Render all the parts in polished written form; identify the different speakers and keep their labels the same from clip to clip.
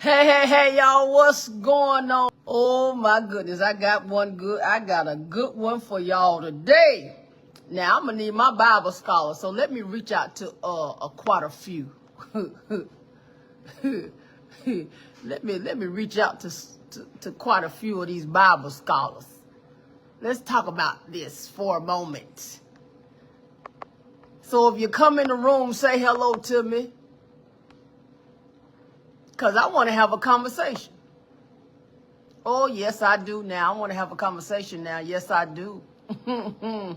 Speaker 1: Hey, y'all, what's going on? Oh my goodness, I got a good one for y'all today. Now I'm gonna need my Bible scholar, so let me reach out to quite a few. let me reach out to quite a few of these Bible scholars. Let's talk about this for a moment. So if you come in the room, say hello to me. Because I want to have a conversation. Oh, yes, I do now. I want to have a conversation now. Yes, I do. I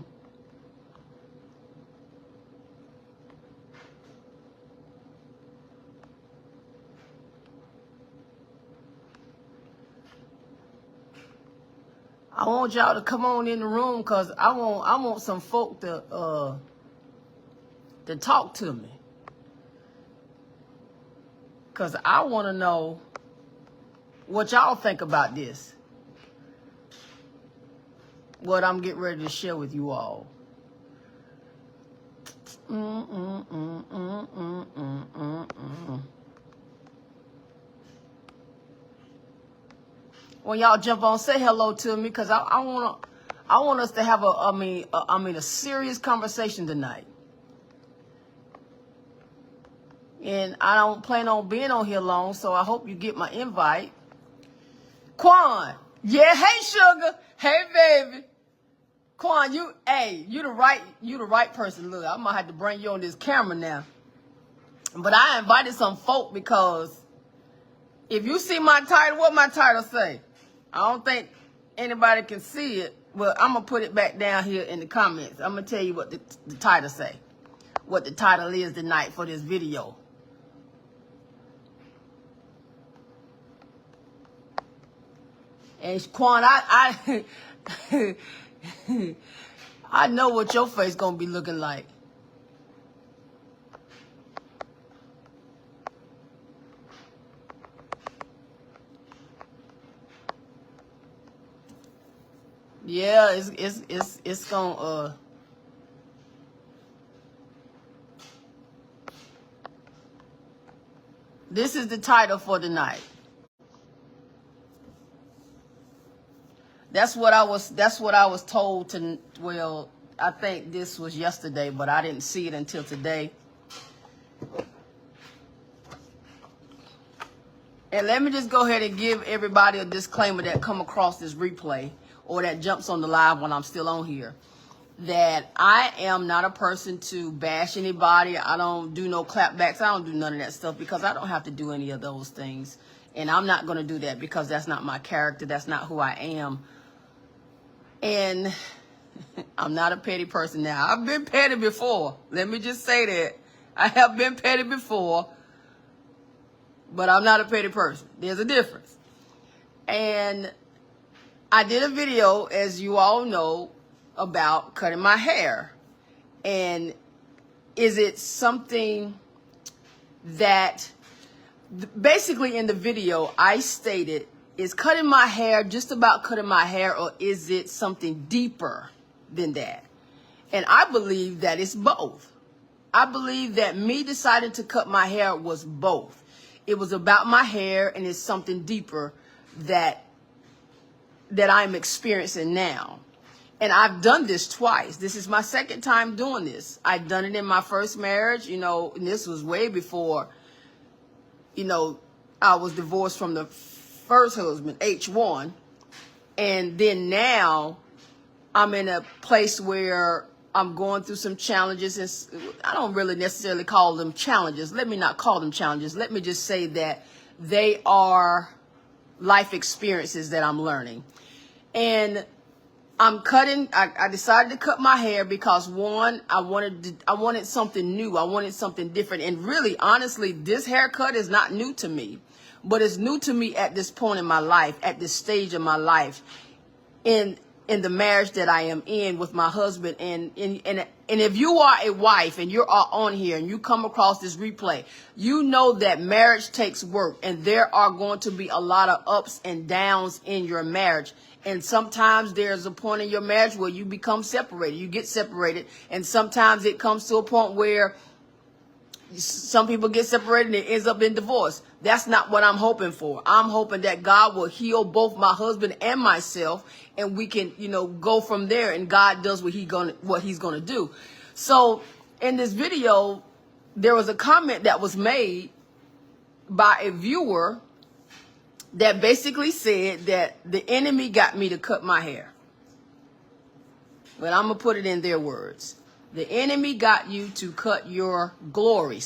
Speaker 1: want y'all to come on in the room because I want some folk to talk to me. Because I want to know what y'all think about this. What I'm getting ready to share with you all. When y'all jump on, say hello to me because I want us to have a serious conversation tonight. And I don't plan on being on here long, so I hope you get my invite. Quan, yeah, hey sugar, hey baby. Quan, you the right person. Look, I might have to bring you on this camera now. But I invited some folk because if you see my title, what my title say? I don't think anybody can see it, but I'm gonna put it back down here in the comments. I'm gonna tell you what the title say, what the title is tonight for this video. And Quan, I I know what your face gonna be looking like. Yeah, it's gonna This is the title for tonight. That's what I was told to. Well, I think this was yesterday, but I didn't see it until today. And let me just go ahead and give everybody a disclaimer that come across this replay or that jumps on the live when I'm still on here. That I am not a person to bash anybody. I don't do no clapbacks. I don't do none of that stuff because I don't have to do any of those things. And I'm not going to do that because that's not my character. That's not who I am. And I'm not a petty person now. I've been petty before. Let me just say that. I have been petty before. But I'm not a petty person. There's a difference. And I did a video, as you all know, about cutting my hair. And is it something that, basically in the video, I stated, is cutting my hair just about cutting my hair, or is it something deeper than that? And I believe that it's both. I believe that me deciding to cut my hair was both. It was about my hair, and it's something deeper that I'm experiencing now. And I've done this twice. This is my second time doing this. I've done it in my first marriage, and this was way before, I was divorced from the first husband, H1. And then now I'm in a place where I'm going through some challenges. And I don't really necessarily call them challenges. Let me not call them challenges. Let me just say that they are life experiences that I'm learning. And I'm cutting. I decided to cut my hair because, one, I wanted something new. I wanted something different. And really, honestly, this haircut is not new to me, but it's new to me at this point in my life, at this stage of my life, in the marriage that I am in with my husband. And if you are a wife and you're on here and you come across this replay, you know that marriage takes work, and there are going to be a lot of ups and downs in your marriage. And sometimes there's a point in your marriage where you become separated. You get separated. And sometimes it comes to a point where some people get separated and it ends up in divorce. That's not what I'm hoping for. I'm hoping that God will heal both my husband and myself, and we can, go from there, and God does what he's gonna do. So in this video, there was a comment that was made by a viewer that basically said that the enemy got me to cut my hair. But I'm going to put it in their words. The enemy got you to cut your glory,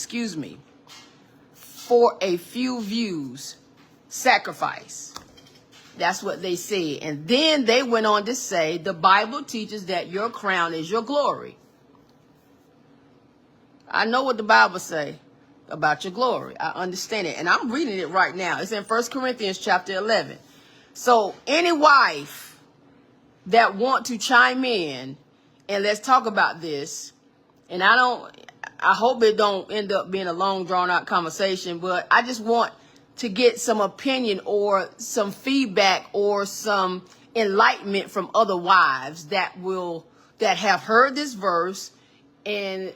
Speaker 1: for a few views, sacrifice. That's what they said. And then they went on to say, the Bible teaches that your crown is your glory. I know what the Bible say about your glory. I understand it. And I'm reading it right now. It's in 1 Corinthians chapter 11. So any wife that want to chime in and let's talk about this, and I hope it don't end up being a long drawn out conversation, but I just want to get some opinion or some feedback or some enlightenment from other wives that have heard this verse, and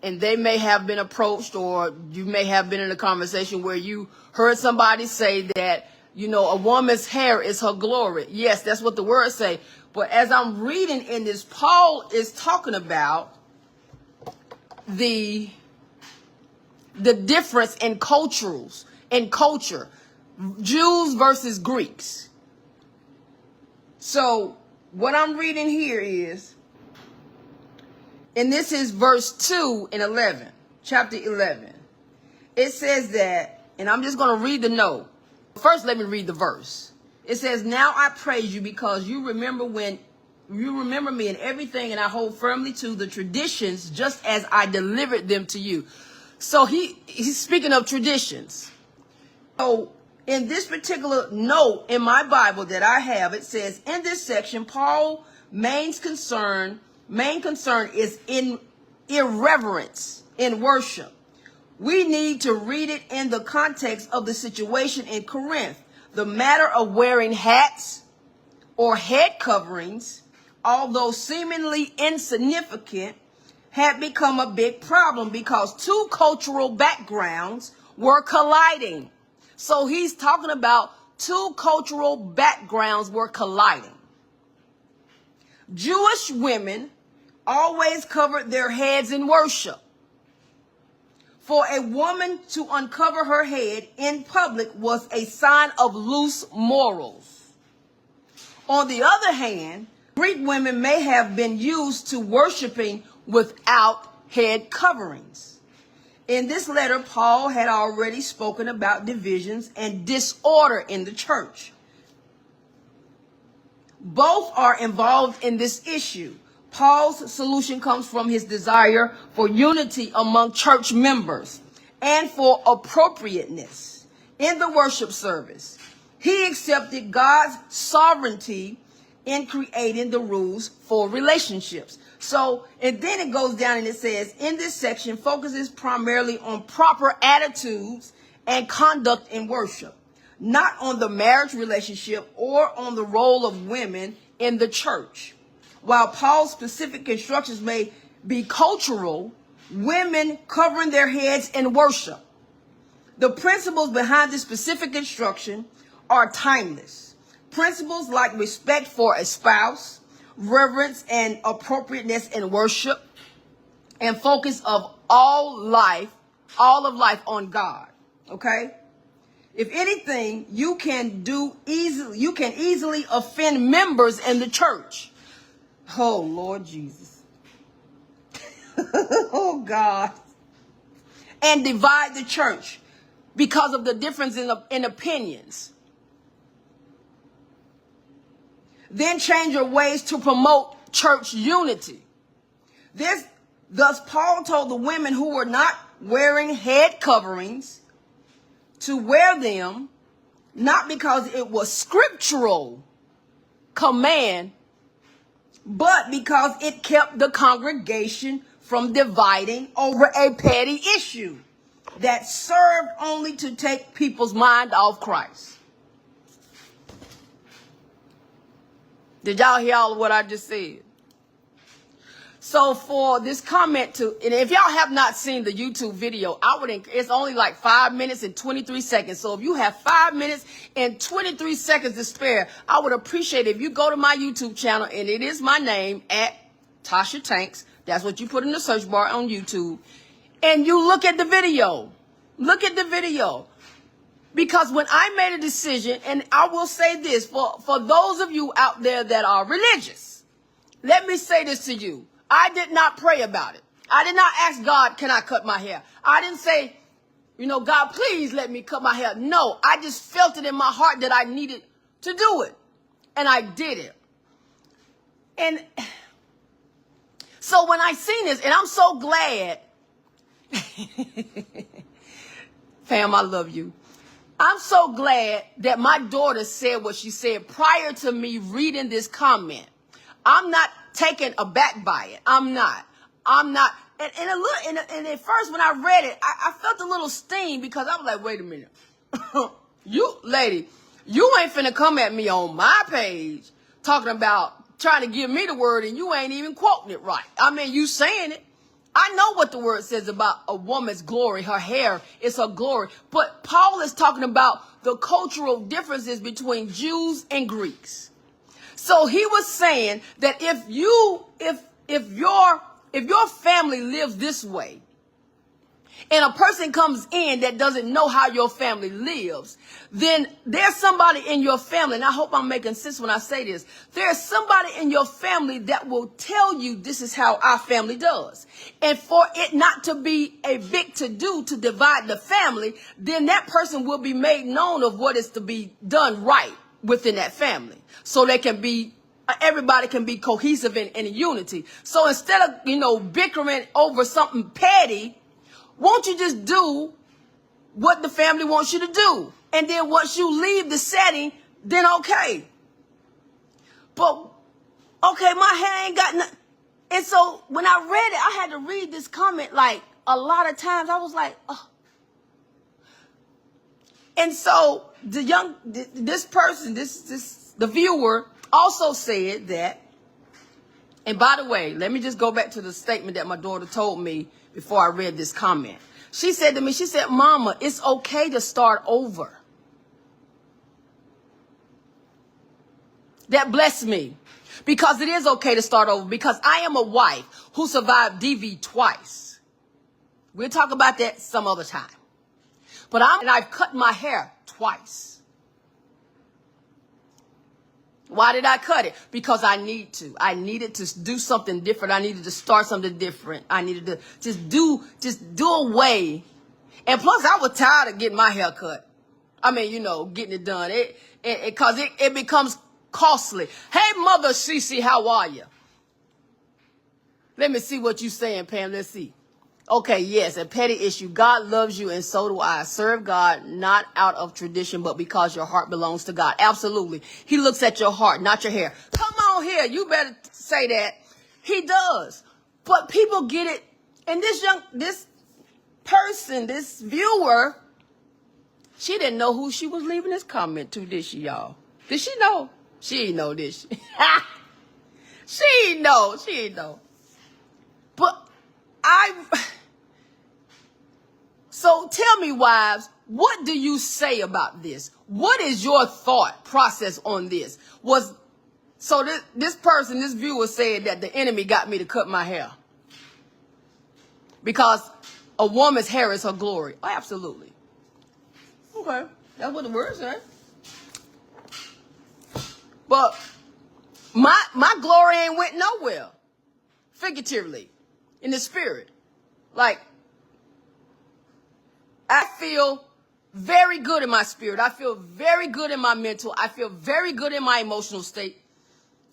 Speaker 1: they may have been approached, or you may have been in a conversation where you heard somebody say that, a woman's hair is her glory. Yes, that's what the words say. But as I'm reading in this, Paul is talking about the difference in culture, Jews versus Greeks. So what I'm reading here is, and this is verse 2 in 11, chapter 11. It says that, and I'm just going to read the note. First, let me read the verse. It says, now I praise you because you remember me in everything, and I hold firmly to the traditions just as I delivered them to you. So he's speaking of traditions. So in this particular note in my Bible that I have, it says in this section, Paul's main concern is in irreverence in worship. We need to read it in the context of the situation in Corinth. The matter of wearing hats or head coverings, although seemingly insignificant, had become a big problem because two cultural backgrounds were colliding. So he's talking about two cultural backgrounds were colliding. Jewish women always covered their heads in worship. For a woman to uncover her head in public was a sign of loose morals. On the other hand, Greek women may have been used to worshiping without head coverings. In this letter, Paul had already spoken about divisions and disorder in the church. Both are involved in this issue. Paul's solution comes from his desire for unity among church members and for appropriateness in the worship service. He accepted God's sovereignty in creating the rules for relationships. So, and then it goes down and it says, in this section focuses primarily on proper attitudes and conduct in worship, not on the marriage relationship or on the role of women in the church. While Paul's specific instructions may be cultural, women covering their heads in worship, the principles behind this specific instruction are timeless. Principles like respect for a spouse, reverence and appropriateness in worship, and focus of all of life on God. Okay? If anything, you can easily offend members in the church. Oh, Lord Jesus. Oh, God. And divide the church because of the difference in opinions. Then change your ways to promote church unity. Thus, Paul told the women who were not wearing head coverings to wear them, not because it was scriptural command, but because it kept the congregation from dividing over a petty issue that served only to take people's mind off Christ. Did y'all hear all of what I just said? So for this comment to, and if y'all have not seen the YouTube video, it's only like 5 minutes and 23 seconds. So if you have 5 minutes and 23 seconds to spare, I would appreciate it if you go to my YouTube channel, and it is my name, at Tasha Tanks. That's what you put in the search bar on YouTube. And you look at the video. Look at the video. Because when I made a decision, and I will say this, for those of you out there that are religious, let me say this to you. I did not pray about it. I did not ask God, can I cut my hair? I didn't say, God, please let me cut my hair. No, I just felt it in my heart that I needed to do it. And I did it. And so when I seen this, and I'm so glad, fam, I love you. I'm so glad that my daughter said what she said prior to me reading this comment. I'm not taken aback by it. I'm not. And at first when I read it, I felt a little sting, because I was like, wait a minute. You, lady, you ain't finna come at me on my page talking about trying to give me the word, and you ain't even quoting it right. I mean, you saying it. I know what the word says about a woman's glory. Her hair is her glory. But Paul is talking about the cultural differences between Jews and Greeks. So he was saying that if your family lives this way, and a person comes in that doesn't know how your family lives, then there's somebody in your family, and I hope I'm making sense when I say this, there's somebody in your family that will tell you this is how our family does. And for it not to be a big to-do to divide the family, then that person will be made known of what is to be done right within that family. So everybody can be cohesive and in unity. So instead of, bickering over something petty, won't you just do what the family wants you to do? And then once you leave the setting, then okay. But, okay, my hair ain't got nothing. And so when I read it, I had to read this comment like a lot of times. I was like, oh. And so this person, the viewer also said that, and by the way, let me just go back to the statement that my daughter told me before I read this comment. She said to me, she said, Mama, it's okay to start over. That blessed me, because it is okay to start over, because I am a wife who survived DV twice. We'll talk about that some other time. But I've cut my hair twice. Why did I cut it? Because I need to. I needed to do something different. I needed to start something different. I needed to just do away. And plus, I was tired of getting my hair cut. I mean, getting it done. Because it becomes costly. Hey, Mother Cece, how are you? Let me see what you saying, Pam. Let's see. Okay, yes, a petty issue. God loves you, and so do I. Serve God not out of tradition, but because your heart belongs to God. Absolutely. He looks at your heart, not your hair. Come on here. You better say that. He does. But people get it. And this person, this viewer, she didn't know who she was leaving this comment to, did she, y'all? Did she know? She didn't know, did she? She didn't know. She didn't know. But so tell me, wives, what do you say about this? What is your thought process on this? So this person, this viewer said that the enemy got me to cut my hair because a woman's hair is her glory. Oh, absolutely. Okay, that's what the word said. But my glory ain't went nowhere, figuratively, in the spirit. Like, I feel very good in my spirit. I feel very good in my mental. I feel very good in my emotional state.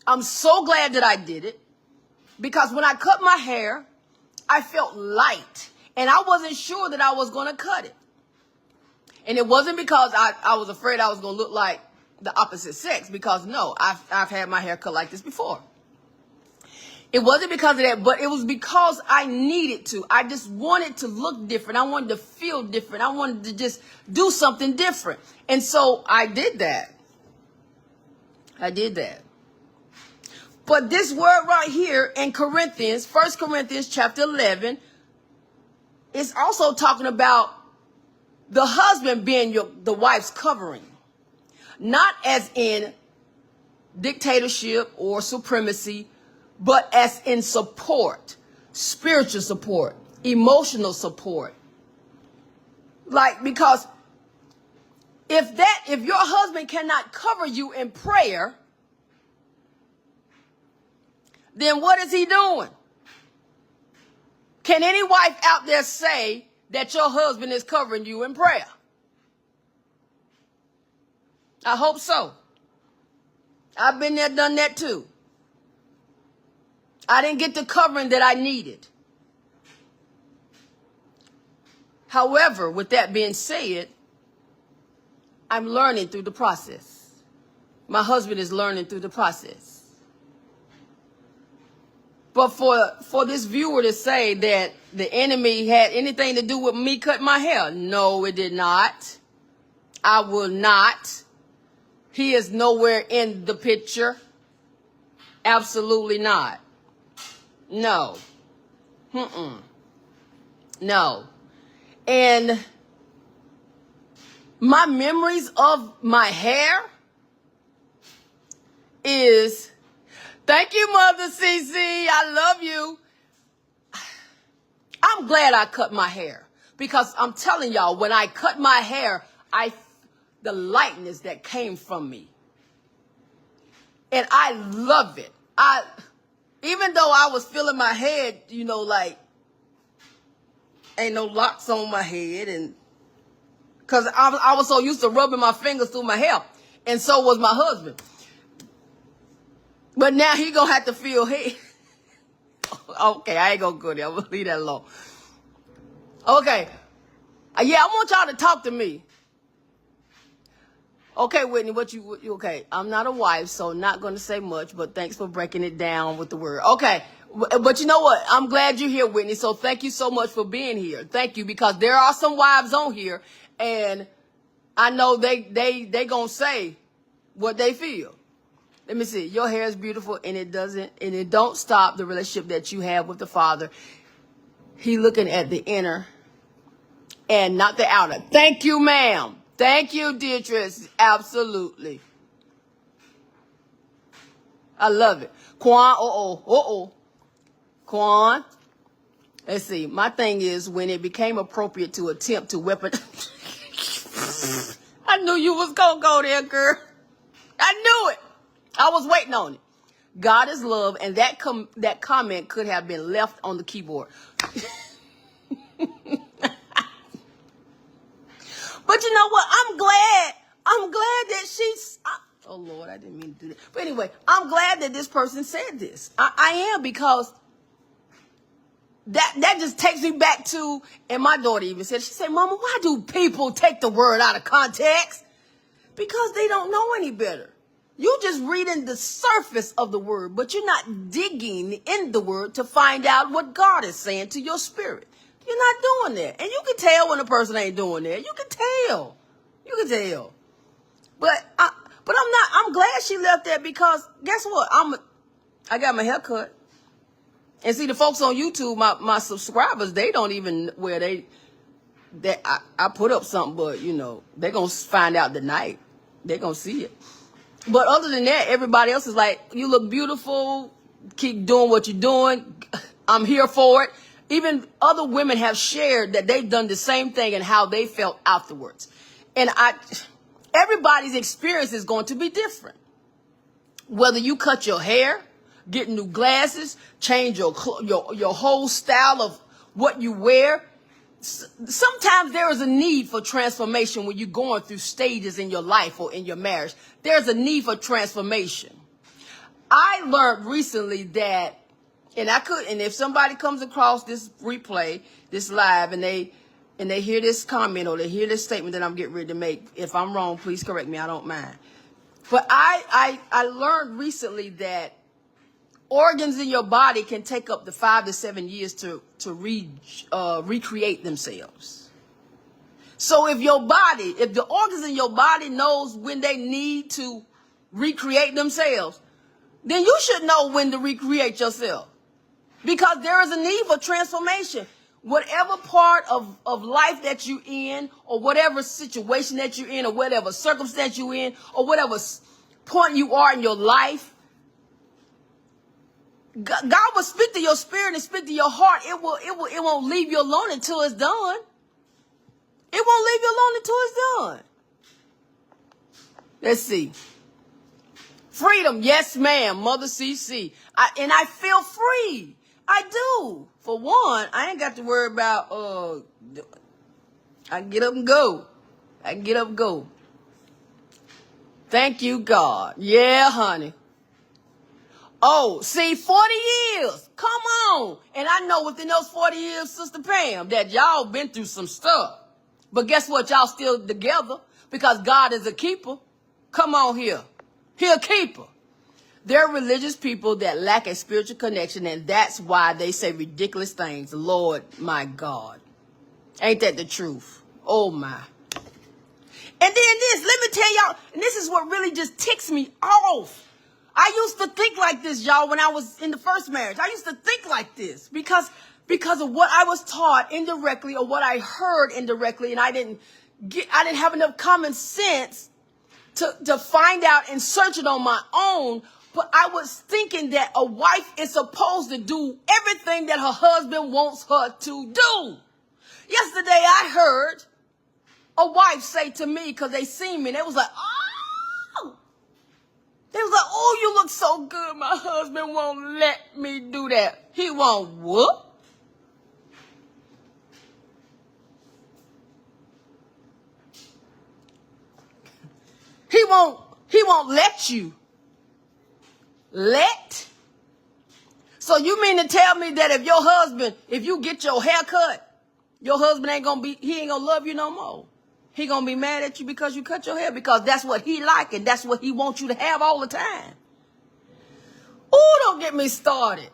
Speaker 1: I'm so glad that I did it, because when I cut my hair, I felt light, and I wasn't sure that I was going to cut it. And it wasn't because I was afraid I was going to look like the opposite sex, because no, I've had my hair cut like this before. It wasn't because of that, but it was because I needed to. I just wanted to look different. I wanted to feel different. I wanted to just do something different. And so I did that. I did that. But this word right here in Corinthians, 1 Corinthians chapter 11, is also talking about the husband being the wife's covering. Not as in dictatorship or supremacy, but as in support, spiritual support, emotional support. Like, because if your husband cannot cover you in prayer, then what is he doing? Can any wife out there say that your husband is covering you in prayer? I hope so. I've been there, done that too. I didn't get the covering that I needed. However, with that being said, I'm learning through the process. My husband is learning through the process. But for this viewer to say that the enemy had anything to do with me cutting my hair, no, it did not. I will not. He is nowhere in the picture. Absolutely not. No. No. And my memories of my hair is, thank you, Mother CC. I love you. I'm glad I cut my hair, because I'm telling y'all, when I cut my hair, the lightness that came from me. And I love it. Even though I was feeling my head, like ain't no locks on my head, and because I was so used to rubbing my fingers through my hair, and so was my husband. But now he gonna have to feel hair. Okay, I ain't gonna go there. I'm gonna leave that alone. Okay, yeah, I want y'all to talk to me. Okay, Whitney, what you okay? I'm not a wife, so not gonna say much, but thanks for breaking it down with the word. Okay, but you know what? I'm glad you're here, Whitney. So thank you so much for being here. Thank you, because there are some wives on here, and I know they gonna say what they feel. Let me see. Your hair is beautiful, and it don't stop the relationship that you have with the Father. He looking at the inner and not the outer. Thank you, ma'am. Thank you, Deitrice. Absolutely. I love it. Quan, Quan. Let's see. My thing is, when it became appropriate to attempt to weapon. I knew you was gonna go there, girl. I knew it. I was waiting on it. God is love, and that comment could have been left on the keyboard. But you know what? I'm glad that she's. Oh Lord, I didn't mean to do that. But anyway, I'm glad that this person said this. I am, because that just takes me back to, and my daughter even said, she said, Mama, why do people take the word out of context? Because they don't know any better. You just reading the surface of the word, but you're not digging in the word to find out what God is saying to your spirit. You're not doing that. And you can tell when a person ain't doing that. You can tell. You can tell. But I'm glad she left that, because guess what? I got my hair cut. And see, the folks on YouTube, my subscribers, they don't even I put up something, but they're going to find out tonight. They're going to see it. But other than that, everybody else is like, you look beautiful. Keep doing what you're doing. I'm here for it. Even other women have shared that they've done the same thing and how they felt afterwards. And everybody's experience is going to be different. Whether you cut your hair, get new glasses, change your whole style of what you wear. Sometimes there is a need for transformation when you're going through stages in your life or in your marriage. There's a need for transformation. I learned recently that, and if somebody comes across this replay, this live, and they hear this comment or they hear this statement that I'm getting ready to make, if I'm wrong, please correct me. I don't mind. But I learned recently that organs in your body can take up to 5 to 7 years to recreate themselves. So if the organs in your body knows when they need to recreate themselves, then you should know when to recreate yourself. Because there is a need for transformation. Whatever part of life that you're in, or whatever situation that you're in, or whatever circumstance you're in, or whatever point you are in your life, God will speak to your spirit and speak to your heart. It won't leave you alone until it's done. It won't leave you alone until it's done. Let's see. Freedom, yes, ma'am, Mother CC. And I feel free. I do. For one, I ain't got to worry about, I can get up and go. I can get up and go. Thank you, God. Yeah, honey. Oh, see, 40 years. Come on. And I know within those 40 years, Sister Pam, that y'all been through some stuff. But guess what? Y'all still together because God is a keeper. Come on here. He a keeper. There are religious people that lack a spiritual connection, and that's why they say ridiculous things. Lord, my God. Ain't that the truth? Oh, my. And then this, let me tell y'all, and this is what really just ticks me off. I used to think like this, y'all, when I was in the first marriage. I used to think like this because of what I was taught indirectly or what I heard indirectly, and I didn't have enough common sense to find out and search it on my own. But I was thinking that a wife is supposed to do everything that her husband wants her to do. Yesterday, I heard a wife say to me, because they seen me, and they was like, oh, they was like, oh, you look so good. My husband won't let me do that. He won't whoop. He won't let you. Let? So you mean to tell me that if you get your hair cut, your husband ain't gonna love you no more. He gonna be mad at you because you cut your hair, because that's what he like and that's what he wants you to have all the time. Oh, don't get me started.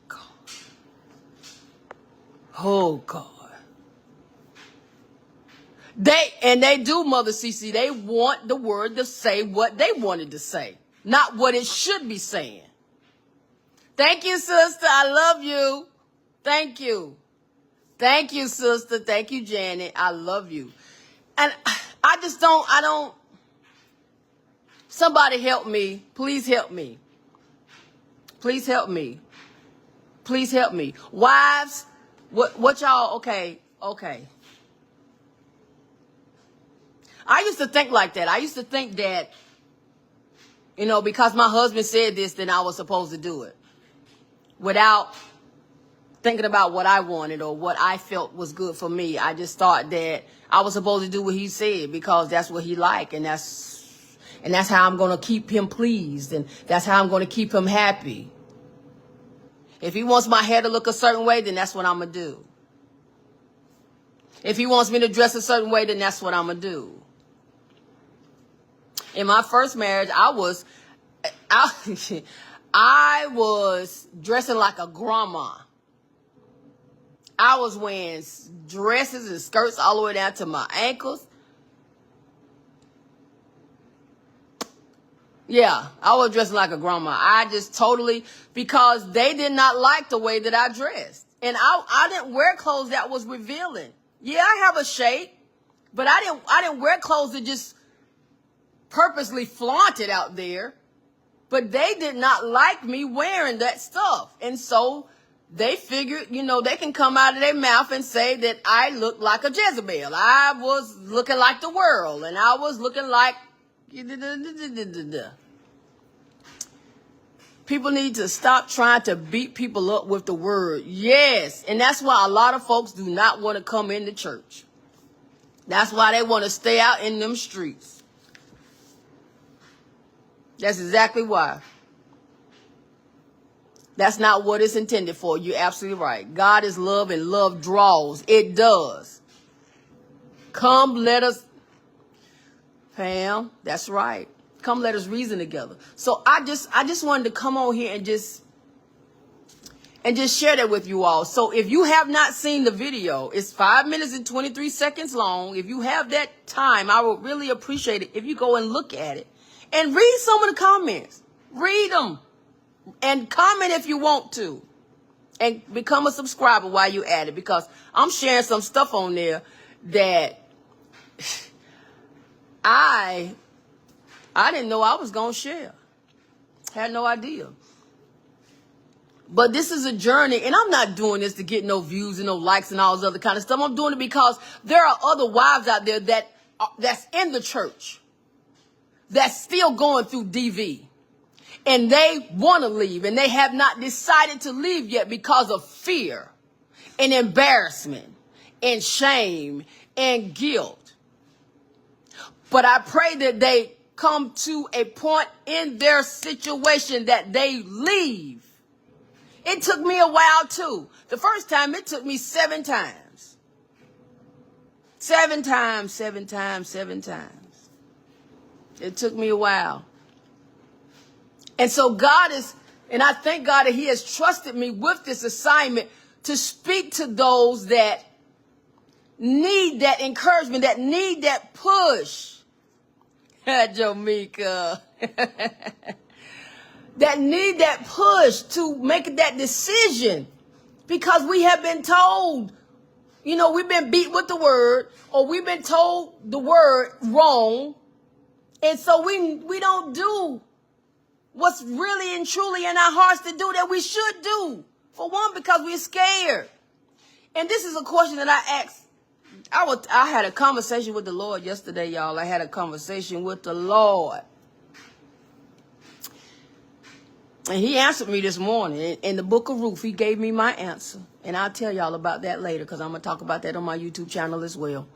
Speaker 1: God. Oh, God. They do, Mother CC. They want the word to say what they wanted to say, not what it should be saying. Thank you, sister. I love you. Thank you. Thank you, sister. Thank you, Janet. I love you. And I don't. Somebody help me. Please help me. Please help me. Please help me. Wives, what y'all, okay. I used to think like that. I used to think that, because my husband said this, then I was supposed to do it. Without thinking about what I wanted or what I felt was good for me. I just thought that I was supposed to do what he said because that's what he liked, and that's how I'm going to keep him pleased, and that's how I'm going to keep him happy. If he wants my hair to look a certain way, then that's what I'm going to do. If he wants me to dress a certain way, then that's what I'm going to do. In my first marriage, I was dressing like a grandma. I was wearing dresses and skirts all the way down to my ankles. Yeah, I was dressing like a grandma. I just totally, because they did not like the way that I dressed. And I didn't wear clothes that was revealing. Yeah, I have a shape, but I didn't wear clothes that just purposely flaunted out there. But they did not like me wearing that stuff. And so they figured, they can come out of their mouth and say that I look like a Jezebel. I was looking like the world, and I was looking like... People need to stop trying to beat people up with the word. Yes, and that's why a lot of folks do not want to come into church. That's why they want to stay out in them streets. That's exactly why. That's not what it's intended for. You're absolutely right. God is love, and love draws. It does. Come, let us... Pam, that's right. Come, let us reason together. So I just wanted to come on here and just share that with you all. So if you have not seen the video, it's 5 minutes and 23 seconds long. If you have that time, I would really appreciate it if you go and look at it And read some of the comments. Read them. And comment if you want to. And become a subscriber while you're at it. Because I'm sharing some stuff on there that I didn't know I was going to share. Had no idea. But this is a journey, and I'm not doing this to get no views and no likes and all this other kind of stuff. I'm doing it because there are other wives out there that's in the church that's still going through DV. And they want to leave, and they have not decided to leave yet because of fear and embarrassment and shame and guilt. But I pray that they come to a point in their situation that they leave. It took me a while too. The first time it took me 7 times. 7 times, 7 times, 7 times. It took me a while. And so God is, and I thank God that he has trusted me with this assignment to speak to those that need that encouragement, that need that push. Jamaica. That need that push to make that decision, because we have been told, you know, we've been beat with the word, or we've been told the word wrong. And so we don't do what's really and truly in our hearts to do that we should do. For one, because we're scared. And this is a question that I asked. I had a conversation with the Lord yesterday, y'all. I had a conversation with the Lord. And he answered me this morning. In the book of Ruth, he gave me my answer. And I'll tell y'all about that later, because I'm going to talk about that on my YouTube channel as well.